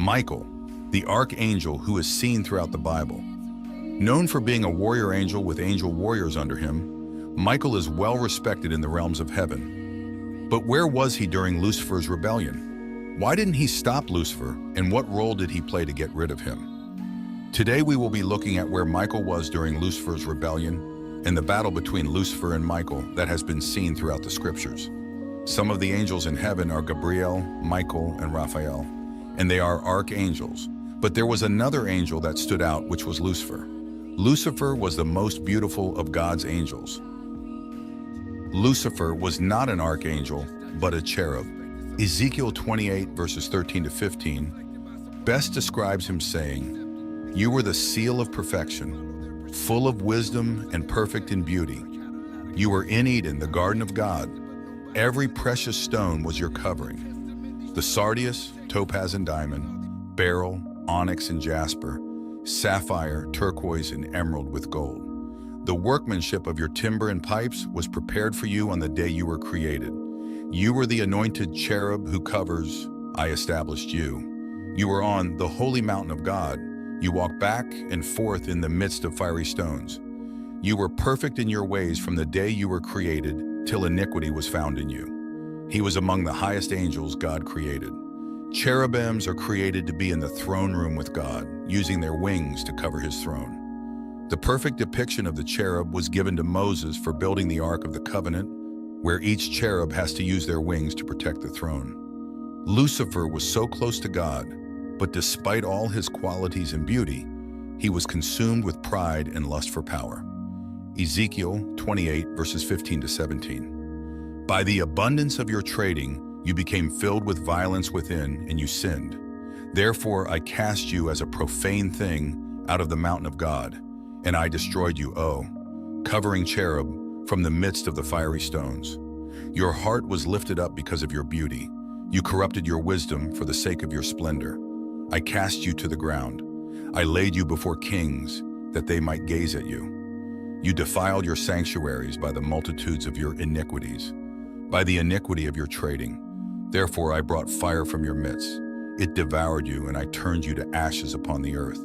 Michael, the archangel who is seen throughout the Bible. Known for being a warrior angel with angel warriors under him, Michael is well respected in the realms of heaven. But where was he during Lucifer's rebellion? Why didn't he stop Lucifer, and what role did he play to get rid of him? Today we will be looking at where Michael was during Lucifer's rebellion and the battle between Lucifer and Michael that has been seen throughout the scriptures. Some of the angels in heaven are Gabriel, Michael, and Raphael, and they are archangels. But there was another angel that stood out, which was Lucifer. Lucifer was the most beautiful of God's angels. Lucifer was not an archangel, but a cherub. Ezekiel 28 verses 13 to 15 best describes him saying, "You were the seal of perfection, full of wisdom and perfect in beauty. You were in Eden, the garden of God. Every precious stone was your covering. The sardius, topaz and diamond, beryl, onyx and jasper, sapphire, turquoise, and emerald with gold. The workmanship of your timber and pipes was prepared for you on the day you were created. You were the anointed cherub who covers, I established you. You were on the holy mountain of God. You walked back and forth in the midst of fiery stones. You were perfect in your ways from the day you were created till iniquity was found in you." He was among the highest angels God created. Cherubims are created to be in the throne room with God, using their wings to cover his throne. The perfect depiction of the cherub was given to Moses for building the Ark of the Covenant, where each cherub has to use their wings to protect the throne. Lucifer was so close to God, but despite all his qualities and beauty, he was consumed with pride and lust for power. Ezekiel 28 verses 15 to 17. "By the abundance of your trading, you became filled with violence within, and you sinned. Therefore I cast you as a profane thing out of the mountain of God, and I destroyed you, O covering cherub, from the midst of the fiery stones. Your heart was lifted up because of your beauty. You corrupted your wisdom for the sake of your splendor. I cast you to the ground. I laid you before kings, that they might gaze at you. You defiled your sanctuaries by the multitudes of your iniquities, by the iniquity of your trading. Therefore I brought fire from your midst. It devoured you, and I turned you to ashes upon the earth,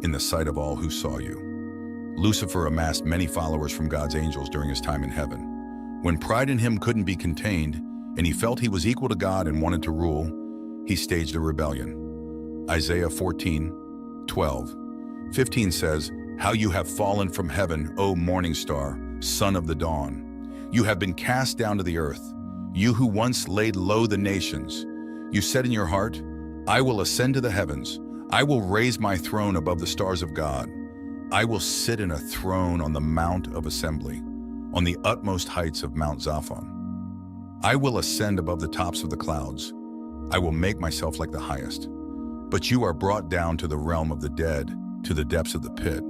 in the sight of all who saw you." Lucifer amassed many followers from God's angels during his time in heaven. When pride in him couldn't be contained, and he felt he was equal to God and wanted to rule, he staged a rebellion. Isaiah 14:12-15 says, "How you have fallen from heaven, O morning star, son of the dawn. You have been cast down to the earth. You who once laid low the nations, you said in your heart, I will ascend to the heavens. I will raise my throne above the stars of God. I will sit in a throne on the mount of assembly, on the utmost heights of Mount Zaphon. I will ascend above the tops of the clouds. I will make myself like the highest. But you are brought down to the realm of the dead, to the depths of the pit."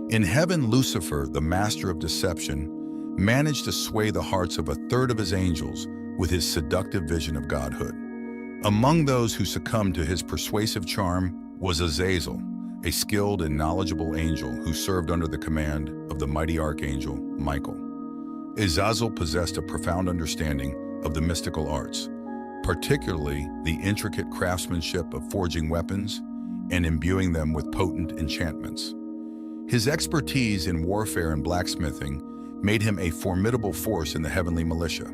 In heaven, Lucifer, the master of deception, managed to sway the hearts of a third of his angels with his seductive vision of godhood. Among those who succumbed to his persuasive charm was Azazel, a skilled and knowledgeable angel who served under the command of the mighty archangel Michael. Azazel possessed a profound understanding of the mystical arts, particularly the intricate craftsmanship of forging weapons and imbuing them with potent enchantments. His expertise in warfare and blacksmithing made him a formidable force in the heavenly militia.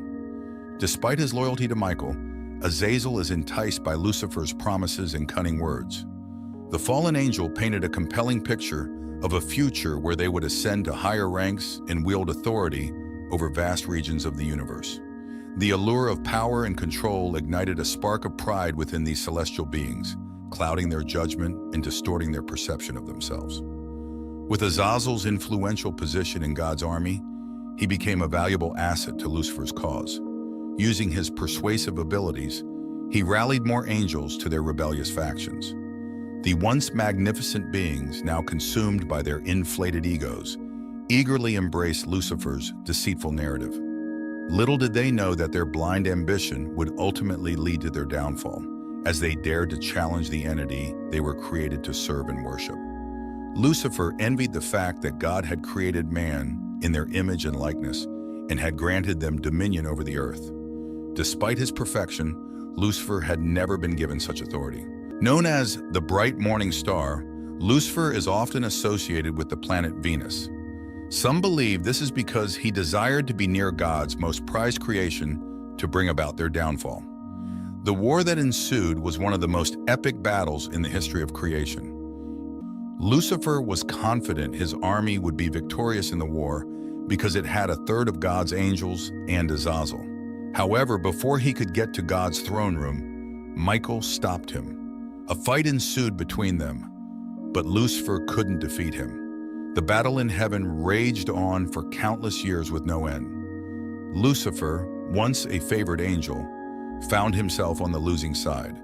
Despite his loyalty to Michael, Azazel is enticed by Lucifer's promises and cunning words. The fallen angel painted a compelling picture of a future where they would ascend to higher ranks and wield authority over vast regions of the universe. The allure of power and control ignited a spark of pride within these celestial beings, clouding their judgment and distorting their perception of themselves. With Azazel's influential position in God's army, he became a valuable asset to Lucifer's cause. Using his persuasive abilities, he rallied more angels to their rebellious factions. The once magnificent beings, now consumed by their inflated egos, eagerly embraced Lucifer's deceitful narrative. Little did they know that their blind ambition would ultimately lead to their downfall, as they dared to challenge the entity they were created to serve and worship. Lucifer envied the fact that God had created man in their image and likeness and had granted them dominion over the earth. Despite his perfection, Lucifer had never been given such authority. Known as the bright morning star, Lucifer is often associated with the planet Venus. Some believe this is because he desired to be near God's most prized creation to bring about their downfall. The war that ensued was one of the most epic battles in the history of creation. Lucifer was confident his army would be victorious in the war because it had a third of God's angels and Azazel. However, before he could get to God's throne room, Michael stopped him. A fight ensued between them, but Lucifer couldn't defeat him. The battle in heaven raged on for countless years with no end. Lucifer, once a favored angel, found himself on the losing side.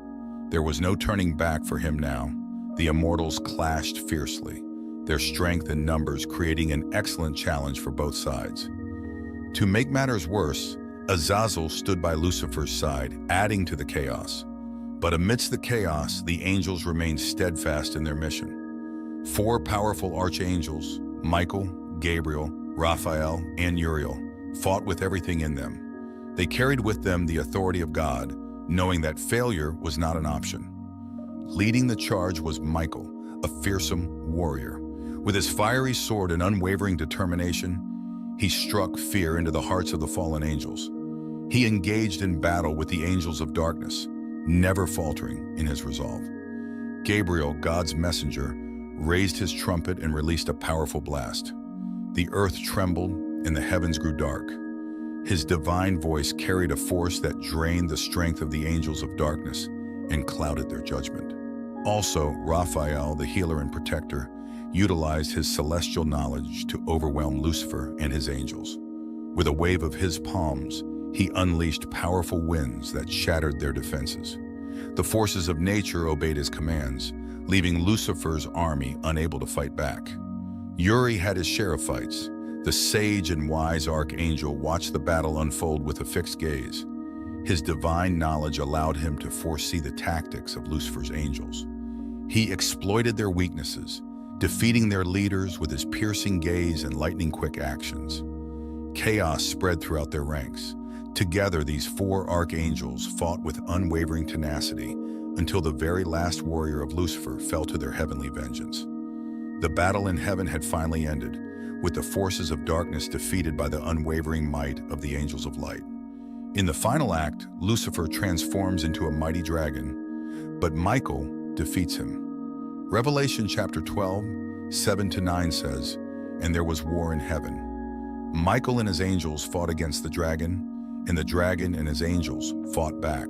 There was no turning back for him now. The immortals clashed fiercely, their strength and numbers creating an excellent challenge for both sides. To make matters worse, Azazel stood by Lucifer's side, adding to the chaos. But amidst the chaos, the angels remained steadfast in their mission. 4 powerful archangels, Michael, Gabriel, Raphael, and Uriel, fought with everything in them. They carried with them the authority of God, knowing that failure was not an option. Leading the charge was Michael, a fearsome warrior. With his fiery sword and unwavering determination, he struck fear into the hearts of the fallen angels. He engaged in battle with the angels of darkness, never faltering in his resolve. Gabriel, God's messenger, raised his trumpet and released a powerful blast. The earth trembled and the heavens grew dark. His divine voice carried a force that drained the strength of the angels of darkness and clouded their judgment. Also, Raphael, the healer and protector, utilized his celestial knowledge to overwhelm Lucifer and his angels. With a wave of his palms, he unleashed powerful winds that shattered their defenses. The forces of nature obeyed his commands, leaving Lucifer's army unable to fight back. Uri had his share of fights. The sage and wise archangel watched the battle unfold with a fixed gaze. His divine knowledge allowed him to foresee the tactics of Lucifer's angels. He exploited their weaknesses, defeating their leaders with his piercing gaze and lightning-quick actions. Chaos spread throughout their ranks. Together, these 4 archangels fought with unwavering tenacity until the very last warrior of Lucifer fell to their heavenly vengeance. The battle in heaven had finally ended, with the forces of darkness defeated by the unwavering might of the angels of light. In the final act, Lucifer transforms into a mighty dragon, but Michael defeats him. Revelation chapter 12, 7-9 says, "And there was war in heaven. Michael and his angels fought against the dragon, and the dragon and his angels fought back.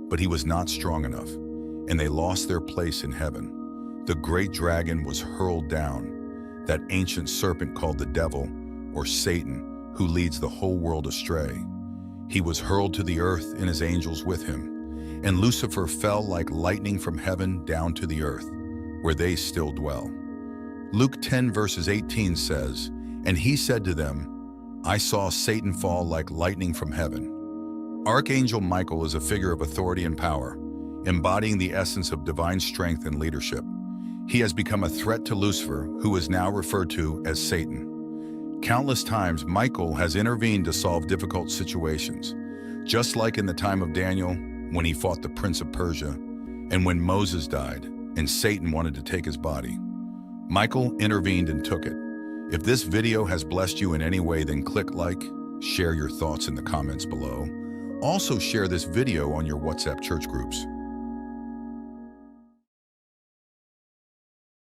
But he was not strong enough, and they lost their place in heaven. The great dragon was hurled down, that ancient serpent called the devil, or Satan, who leads the whole world astray. He was hurled to the earth and his angels with him, and Lucifer fell like lightning from heaven down to the earth, where they still dwell." Luke 10 verses 18 says, "And he said to them, I saw Satan fall like lightning from heaven." Archangel Michael is a figure of authority and power, embodying the essence of divine strength and leadership. He has become a threat to Lucifer, who is now referred to as Satan. Countless times, Michael has intervened to solve difficult situations, just like in the time of Daniel, when he fought the prince of Persia, and when Moses died, and Satan wanted to take his body. Michael intervened and took it. If this video has blessed you in any way, then click like, share your thoughts in the comments below. Also share this video on your WhatsApp church groups.